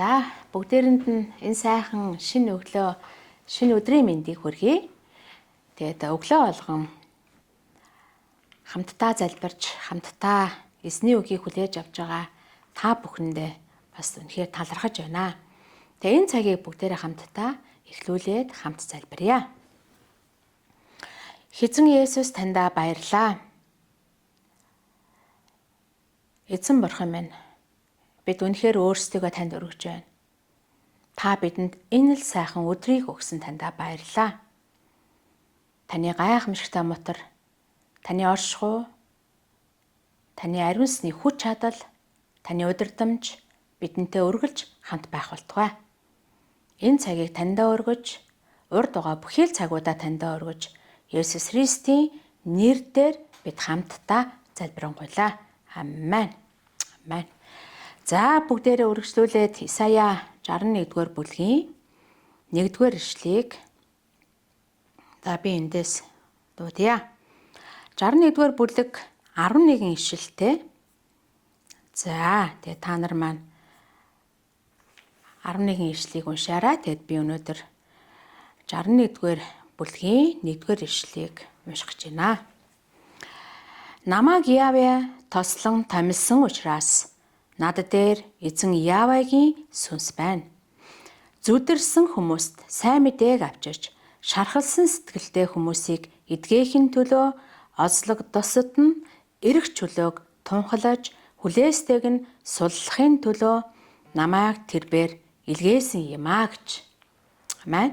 За бүгдээрэнд нь энэ сайхан шинэ өглөө, шинэ өдрийн мэндийг хүргэе. Тэгээд өглөө болгон хамтдаа залбирч, хамтдаа эзний үгийг хүлээж авч байгаа та бүхэндээ бас үнэхээр талархаж байна. Тэгээд энэ цагийг бүгдээрээ хамтдаа эхлүүлээд хамт залбирая. Хэзэн Есүс таньда баярлалаа. Эзэн бурхан минь, бид үнэхээр өөрсдийгөө танд өргөж байна. Та бидэнд энэ л сайхан өдрийг өгсөн таньда баярлалаа. Таны гайхамшигтай мотор, таны оршихуй, таны ариун сүнсний хүч чадал, таны удирдамж бидэнтэй өргөлж хамт байх болтугай. Энэ цагийг таньдаа өргөж, урд байгаа бүхий л цагуудаа таньдаа өргөж, Есүс Христийн нэрээр бид хамтдаа залбирanгуйлаа. Амен. Амен. За бүгдээрээ үргэлжлүүлээд Исая 61-р бүлгийн 1-р ишлэгийг би эндээс дуудъя. 61-р бүлэг 11 ишлэлтэй. За тэгээ та нар маань 11 ишлэгийг уншаарай. Тэгэд би өнөөдөр 61-р бүлгийн 1-р ишлэгийг унших гэж байна. Намайг Яве тослон томилсон учраас над дээр эзэн Явагийн сүнс байна. Зүдэрсэн хүмүүст сайн мэдээг авчирч, шархалсан сэтгэлтэй хүмүүсийг эдгээхийн төлөө, ослогдосод нь эрх чөлөөг тунхлаж, хүлээстэйг нь суллахын төлөө намайг тэрбээр илгээсэн юм а гэж. Амен.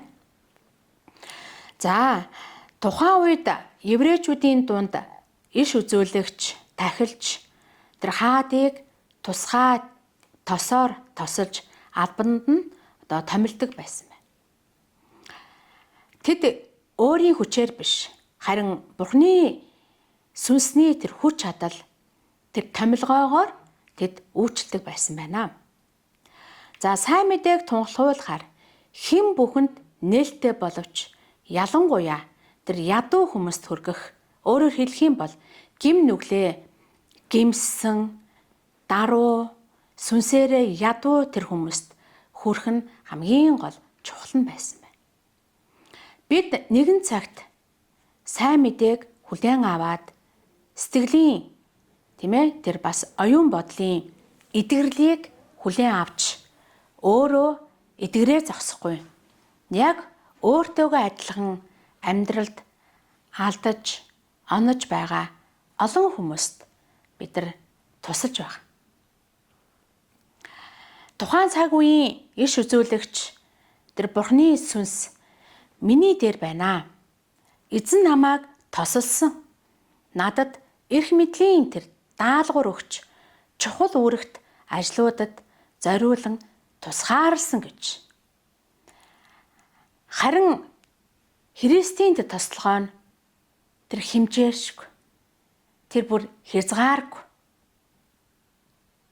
За, тухайн үед еврейчүүдийн дунд иш үзүүлэгч, тахилч тэр хаадыг тусгай тосоор тосолж албанд нь томилдог байсан байна. Тэд өөрийн хүчээр биш, харин Бурхны сүнсний тэр хүч чадал, тэр томилгоогоор тэд үйлчлдэг байсан байна. За, сайн мэдээг тунхлуулахаар хэн бүхэнд нээлттэй боловч ялангуяа тэр ядуу хүмүүст хүргэх, өөрөөр хэлэх юм бол гим нүглээ гимссэн, даруу, сүнсээрээ ядуу тэр хүмүүст хүрэх нь хамгийн гол чухал нь байсан байна. Бид нэгэн цагт сайн мэдээг хүлээн аваад сэтгэлийн тэр бас оюун бодлын эдгэрлийг хүлээн авч өөрөө эдгэрээ зогсохгүй. Яг өөртөөгөө адилхан амьдралд алдаж, онож байгаа олон хүмүүст бид нар тусалж байгаа. Тухайн цаг үеийн иш үзүүлэгч тэр Бурхны сүнс миний дээр байна. Эзэн намайг тосолсон. Надад эрх мэдлийн тэр даалгавар өгч, чухал үүрэгт ажлуудад зориулан тусгаарлсан гэж. Харин Христийн тэр тослогоо нь тэр хэмжээршгүй. Тэр бүр хязгааргүй.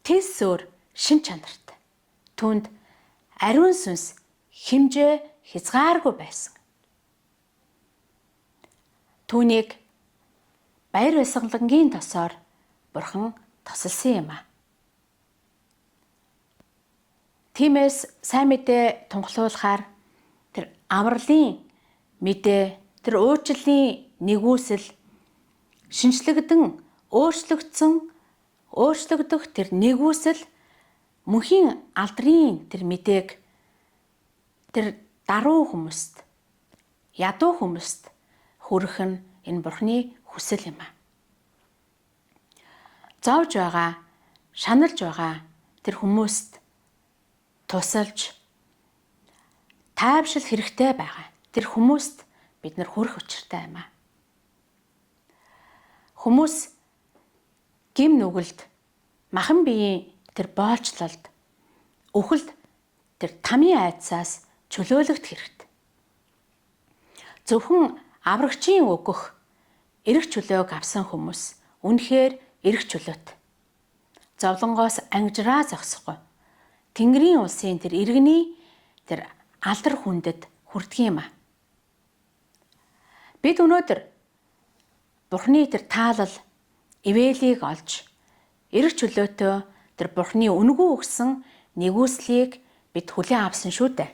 Тэсээр шин чанартай. Түүнд ариун сүнс хэмжээ хязгааргүй байсан. Түүнийг баяр баясгалангийн тосоор Бурхан тосолсон юм а. Тиймээс сайн мэдээ тунхлуулахаар тэр авралын мэдээ, тэр уучлалын нэгүсэл, шинжлэгдэн өөрчлөгдөх тэр нэгүсэл, мөнхийн алдрын тэр мэдээг тэр даруу хүмүүст, ядуу хүмүүст хүргэх нь энэ Бурхны хүсэл юм а. Зовж байгаа, шаналж байгаа тэр хүмүүст тусалж, тайвшил хэрэгтэй байгаа тэр хүмүүст бид нар хүрэх учиртай юм а. Хүмүүс гим нүгэлд, махан биеийн тэр боолчлолд, үхэлд тэр тамийн айдсаас чөлөөлөгдөх хэрэгтэй. Зөвхөн аврагчийн өгөх эрх чөлөөг авсан хүмүүс үнэхээр эрх чөлөөт. Зовлонгоос ангижраа зогсохгүй. Тэнгэрийн улсын тэр иргэний тэр алдар хүндэд хүрдэг юм а. Бид өнөөдөр Бурхны тэр таалал, ивэлийг олж эрх чөлөөтэй тэр Бурхны үнгүү өгсөн нэгүслийг бид хүлээн авсан шүү дээ.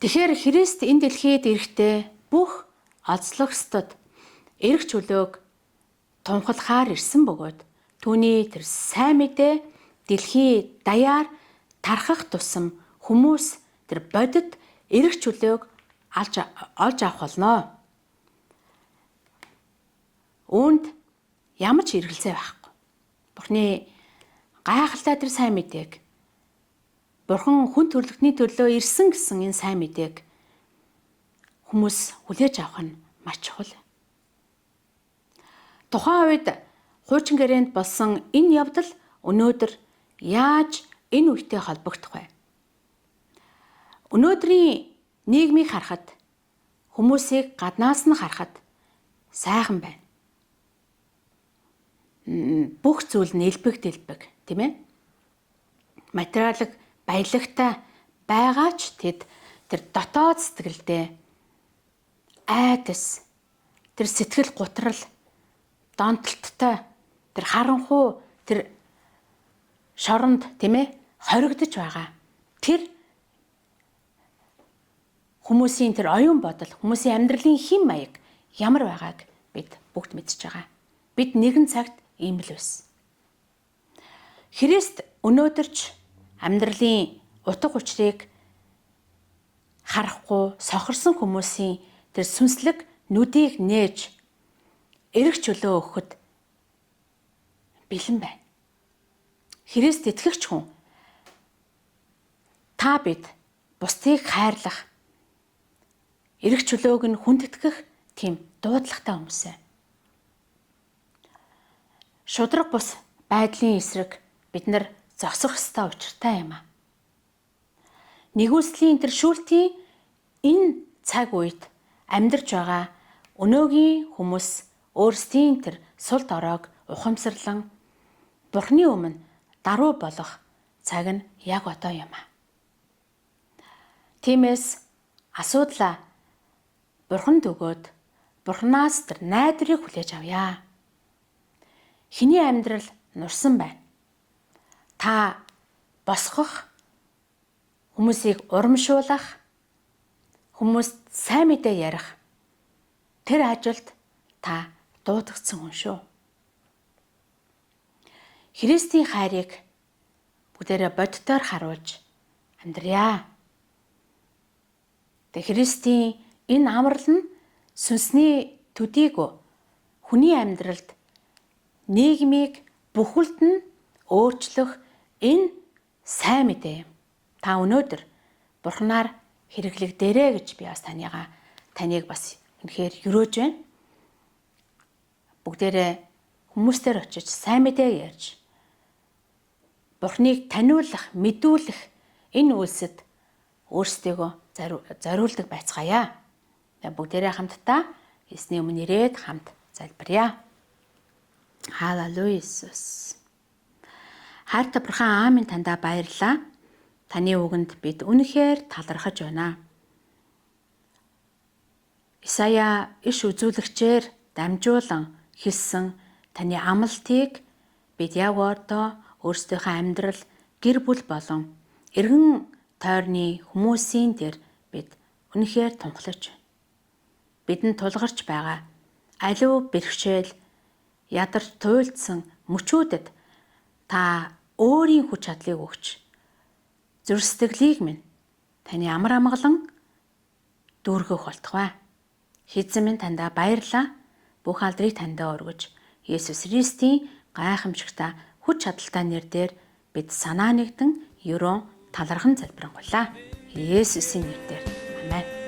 Тэгэхээр Христ энэ дэлхийд ирэхдээ бүх олзлогчдод эрх чөлөөг тунхаглахаар ирсэн бөгөөд түүний тэр сайн мэдээ дэлхий даяар тархах тусам хүмүүс тэр бодит эрх чөлөөг олж авах болно. Үүнд ямар ч эргэлзээ байхгүй. Бурхны гайхалтай тэр сайн мэдээг Бурхан хүн төрлөختний төлөө ирсэн гэсэн энэ сайн мэдээг хүмүүс хүлээж авах нь маш чухал. Тухайн үед хуучин гэрээнд болсон энэ явдал өнөөдөр яаж энэ үетэй холбогдох вэ? Өнөөдрийн нийгмийг харахад хүмүүсийг гаднаас нь харахад сайхан байна. Бүх зүйл нь элбэг дэлбэг, тийм ээ? Материалог баялагтай байгаа ч тэд тэр дотоод сэтгэлдээ айдас, тэр сэтгэл гутрал, донтолттой, тэр харанхуй, тэр шоронд, тийм ээ, хоригдож байгаа. Тэр хүмүүсийн тэр оюун бодол, хүмүүсийн амьдралын хэм маяг ямар байгааг бид бүгд мэдж байгаа. Бид нэгэн цагт ийм л байсан. Христ өнөөдөр ч амьдралын утга учирыг харахгүй сохорсон хүмүүсийн тэр сүнслэг нүдийг нээж эрх чөлөө өгөхөд бэлэн байна. Христ итгэгч хүн та бид бусдыг хайрлах, эрх чөлөөг нь хүндэтгэх тийм дуудлагатай хүмүүс ээ. Шудраг бус байдлын эсрэг бид нар зогсох ёстой учиртай юм аа. Нэгүслийн тэр шүүлтийн энэ цаг үед амьдарч байгаа өнөөгийн хүмүүс өөрсдийн тэр сул доройг ухамсарлан Бурхны өмнө даруй болох цаг нь яг одоо юм аа. Тиймээс асуудлаа Бурханд өгөөд Бурханаас тэр найдварыг хүлээж авъя. Хиний амьдрал нурсан байна. Та босгох, хүмүүсийг урамшуулах, хүмүүст сайн мэдээ ярих тэр ажилд та дуудагдсан хүн шүү. Христийн хайрыг бүгдээрээ боддоор харуулж амьдрья. Тэг Христийн энэ амрал нь сүнсний төдийг хүний амьдралд нийгмийг бүхэлд нь өөрчлөх энэ сайн мэдээ. Та өнөөдөр Бурханаар хэрэглэгдээрэй гэж би бас таныг бас үнэхээр юрөөж байна. Бүгдээрээ хүмүүстээр очиж сайн мэдээ ярьж Бурханыг таниулах, мэдүүлэх энэ үйлсэд өөрсдийгөө зориулдаг байцгаая. Бүгдээрээ хамтдаа Есүсний өмнө ирээд хамт залбирая. Халелуя Иесус. Хайртай Бурхан аамын тандаа баярлалаа. Таны үгэнд бид үнэхээр талархаж байна. Исая иш үзүүлэгчээр дамжуулан хэлсэн таны амлалтыг бид яг одоо өөрсдийнхөө амьдрал, гэр бүл болон эргэн тойрны хүмүүсийн дээр бид үнэхээр тунхлаж байна. Бидэнд тулгарч байгаа аливаа бэрхшээл, ядарч туйлдсан мөчүүдэд та өөрийн хүч чадлыг өгч зүрстгэлийг минь таны амар амгалан дүүргэх болтугай. Хэзээ минь тандаа баярлаа. Бүх алдрыг тандаа өргөж Есүс Христийн гайхамшигтай хүч чадалтай нэрээр бид санаа нэгдэн ерөн талархан залбирanгуйлаа. Есүсийн нэрээр. Амен.